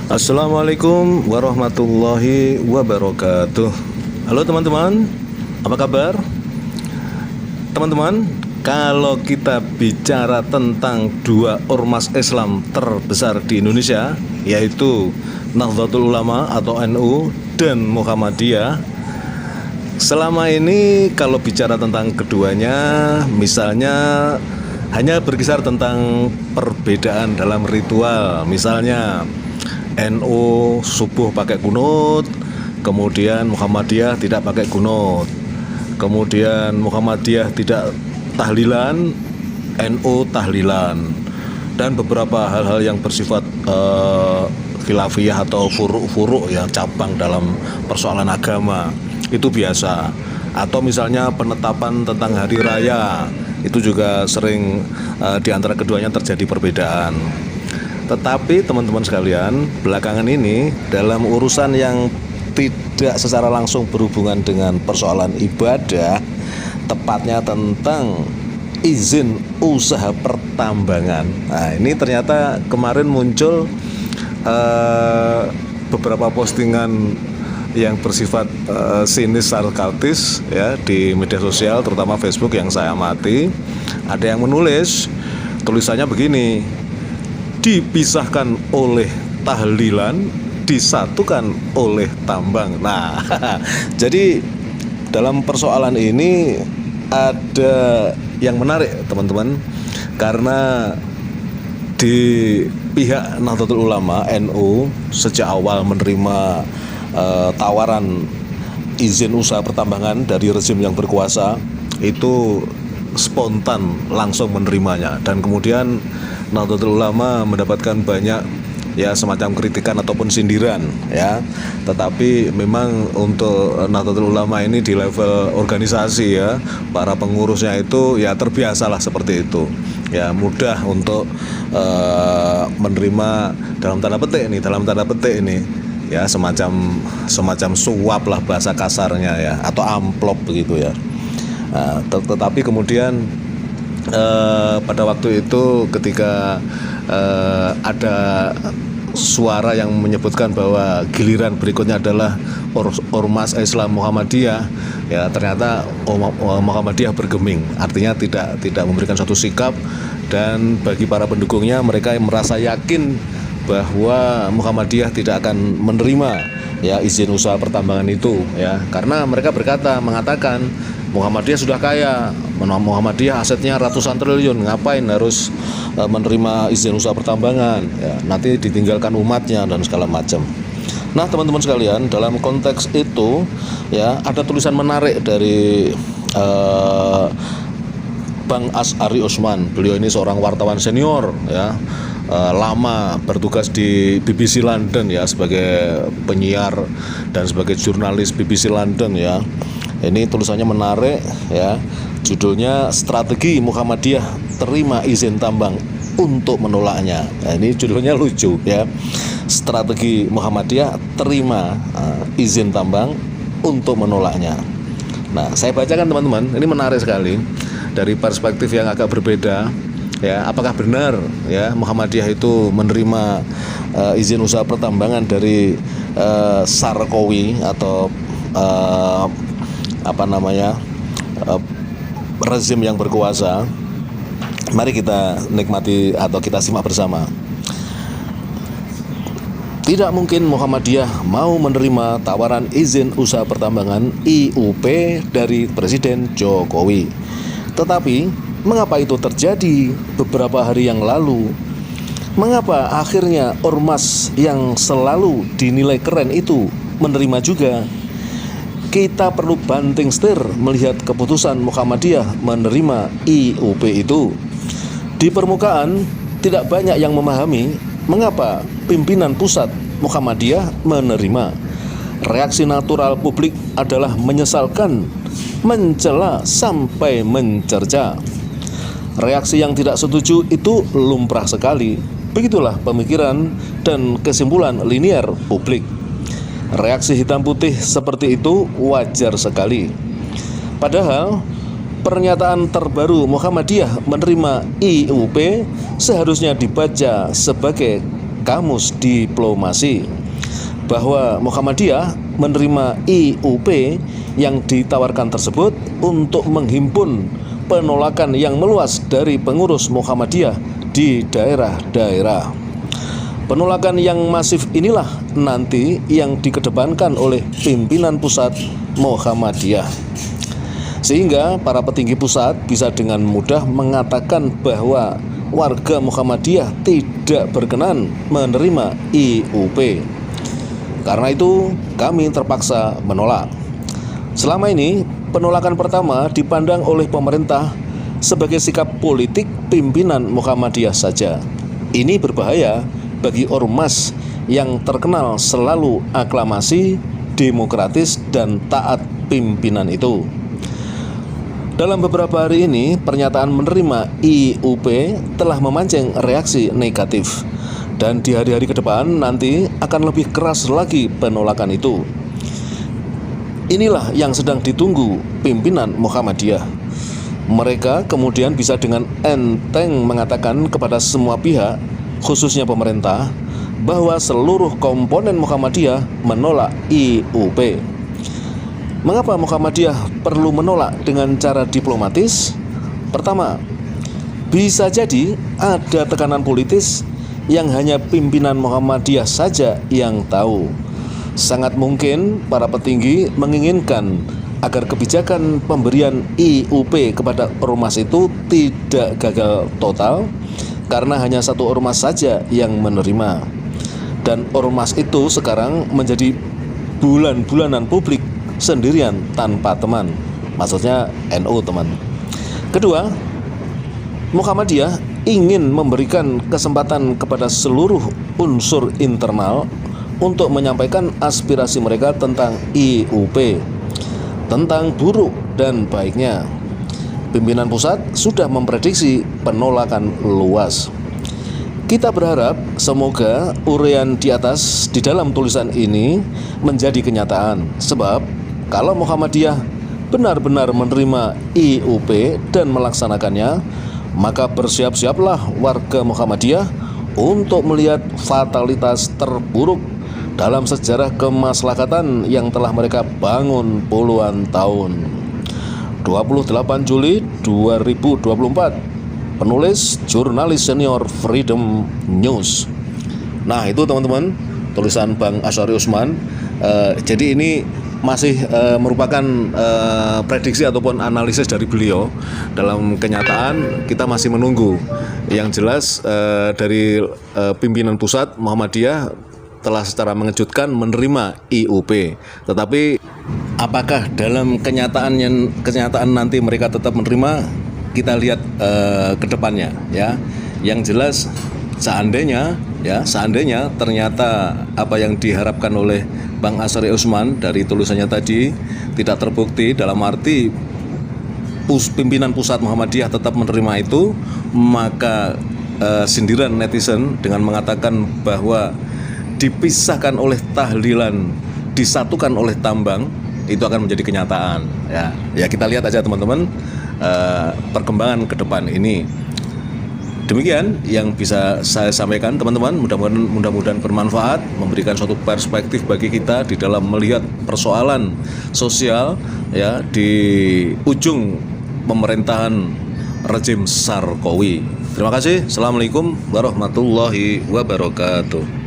Assalamualaikum warahmatullahi wabarakatuh. Halo teman-teman, apa kabar? Teman-teman, kalau kita bicara tentang dua ormas Islam terbesar di Indonesia, yaitu Nahdlatul Ulama atau NU dan Muhammadiyah, selama ini kalau bicara tentang keduanya, misalnya hanya berkisar tentang perbedaan dalam ritual. Misalnya NU subuh pakai kunut, kemudian Muhammadiyah tidak pakai kunut. Kemudian Muhammadiyah tidak tahlilan, NU tahlilan. Dan beberapa hal-hal yang bersifat khilafiyah atau furuk-furuk ya, cabang dalam persoalan agama, itu biasa. Atau misalnya penetapan tentang hari raya, itu juga sering di antara keduanya terjadi perbedaan. Tetapi teman-teman sekalian, belakangan ini dalam urusan yang tidak secara langsung berhubungan dengan persoalan ibadah, tepatnya tentang izin usaha pertambangan. Nah, ini ternyata kemarin muncul beberapa postingan yang bersifat sinis sarkastis ya di media sosial, terutama Facebook yang saya amati. Ada yang menulis, tulisannya begini: dipisahkan oleh tahlilan, disatukan oleh tambang. Nah, jadi dalam persoalan ini ada yang menarik teman-teman, karena di pihak Nahdlatul Ulama NU sejak awal menerima tawaran izin usaha pertambangan dari rezim yang berkuasa, itu spontan langsung menerimanya. Dan kemudian Nahdlatul Ulama mendapatkan banyak ya semacam kritikan ataupun sindiran ya. Tetapi memang untuk Nahdlatul Ulama ini di level organisasi ya, para pengurusnya itu ya terbiasalah seperti itu ya, mudah untuk menerima dalam tanda petik ini ya, semacam suap lah bahasa kasarnya ya, atau amplop begitu ya. Nah, tetapi kemudian pada waktu itu ketika ada suara yang menyebutkan bahwa giliran berikutnya adalah ormas Islam Muhammadiyah, ya ternyata Muhammadiyah bergeming, artinya tidak memberikan suatu sikap. Dan bagi para pendukungnya, mereka yang merasa yakin bahwa Muhammadiyah tidak akan menerima ya izin usaha pertambangan itu ya, karena mereka mengatakan Muhammadiyah sudah kaya, Muhammadiyah asetnya ratusan triliun, ngapain harus menerima izin usaha pertambangan ya, nanti ditinggalkan umatnya dan segala macam. Nah teman-teman sekalian, dalam konteks itu ya ada tulisan menarik dari Bang As'ari Usman. Beliau ini seorang wartawan senior ya, lama bertugas di BBC London ya, sebagai penyiar dan sebagai jurnalis BBC London ya. Ini tulisannya menarik ya, judulnya Strategi Muhammadiyah Terima Izin Tambang untuk Menolaknya. Nah, ini judulnya lucu ya, Strategi Muhammadiyah Terima Izin Tambang untuk Menolaknya. Nah, saya bacakan teman-teman, ini menarik sekali dari perspektif yang agak berbeda ya. Apakah benar ya Muhammadiyah itu menerima izin usaha pertambangan dari Sarkowi atau rezim yang berkuasa? Mari kita nikmati atau kita simak bersama. Tidak mungkin Muhammadiyah mau menerima tawaran izin usaha pertambangan IUP dari Presiden Jokowi. Tetapi mengapa itu terjadi beberapa hari yang lalu? Mengapa akhirnya ormas yang selalu dinilai keren itu menerima juga? Kita perlu banting setir melihat keputusan Muhammadiyah menerima IUP itu. Di permukaan tidak banyak yang memahami mengapa pimpinan pusat Muhammadiyah menerima. Reaksi natural publik adalah menyesalkan, mencela sampai mencerca. Reaksi yang tidak setuju itu lumrah sekali. Begitulah pemikiran dan kesimpulan linear publik. Reaksi hitam putih seperti itu wajar sekali. Padahal pernyataan terbaru Muhammadiyah menerima IUP seharusnya dibaca sebagai Kamus Diplomasi bahwa Muhammadiyah menerima IUP yang ditawarkan tersebut untuk menghimpun penolakan yang meluas dari pengurus Muhammadiyah di daerah-daerah. Penolakan yang masif inilah nanti yang dikedepankan oleh pimpinan pusat Muhammadiyah, sehingga para petinggi pusat bisa dengan mudah mengatakan bahwa warga Muhammadiyah tidak berkenan menerima IUP. Karena itu kami terpaksa menolak. Selama ini penolakan pertama dipandang oleh pemerintah sebagai sikap politik pimpinan Muhammadiyah saja. Ini berbahaya bagi ormas yang terkenal selalu aklamasi, demokratis, dan taat pimpinan itu. Dalam beberapa hari ini, pernyataan menerima IUP telah memancing reaksi negatif, dan di hari-hari ke depan nanti akan lebih keras lagi penolakan itu. Inilah yang sedang ditunggu pimpinan Muhammadiyah. Mereka kemudian bisa dengan enteng mengatakan kepada semua pihak, khususnya pemerintah, bahwa seluruh komponen Muhammadiyah menolak IUP. Mengapa Muhammadiyah perlu menolak dengan cara diplomatis? Pertama, bisa jadi ada tekanan politis yang hanya pimpinan Muhammadiyah saja yang tahu. Sangat mungkin para petinggi menginginkan agar kebijakan pemberian IUP kepada ormas itu tidak gagal total karena hanya satu ormas saja yang menerima. Dan ormas itu sekarang menjadi bulan-bulanan publik sendirian tanpa teman, maksudnya NU teman. Kedua, Muhammadiyah ingin memberikan kesempatan kepada seluruh unsur internal untuk menyampaikan aspirasi mereka tentang IUP, tentang buruk dan baiknya. Pimpinan pusat sudah memprediksi penolakan luas. Kita berharap semoga uraian di atas di dalam tulisan ini menjadi kenyataan, sebab kalau Muhammadiyah benar-benar menerima IUP dan melaksanakannya, maka bersiap-siaplah warga Muhammadiyah untuk melihat fatalitas terburuk dalam sejarah kemaslahatan yang telah mereka bangun puluhan tahun. 28 Juli 2024. Penulis jurnalis senior Freedom News. Nah, itu teman-teman tulisan Bang Asyari Usman. Jadi ini masih merupakan prediksi ataupun analisis dari beliau. Dalam kenyataan kita masih menunggu. Yang jelas dari pimpinan pusat Muhammadiyah telah secara mengejutkan menerima IUP. Tetapi apakah dalam kenyataan nanti mereka tetap menerima? Kita lihat ke depannya ya. Yang jelas seandainya ternyata apa yang diharapkan oleh Bang Asyari Usman dari tulisannya tadi tidak terbukti, dalam arti pimpinan pusat Muhammadiyah tetap menerima itu, maka sindiran netizen dengan mengatakan bahwa dipisahkan oleh tahlilan, disatukan oleh tambang, itu akan menjadi kenyataan ya. Kita lihat aja teman-teman perkembangan ke depan ini. Demikian yang bisa saya sampaikan teman-teman, mudah-mudahan bermanfaat, memberikan suatu perspektif bagi kita di dalam melihat persoalan sosial ya di ujung pemerintahan rejim Sarkowi. Terima kasih. Assalamualaikum warahmatullahi wabarakatuh.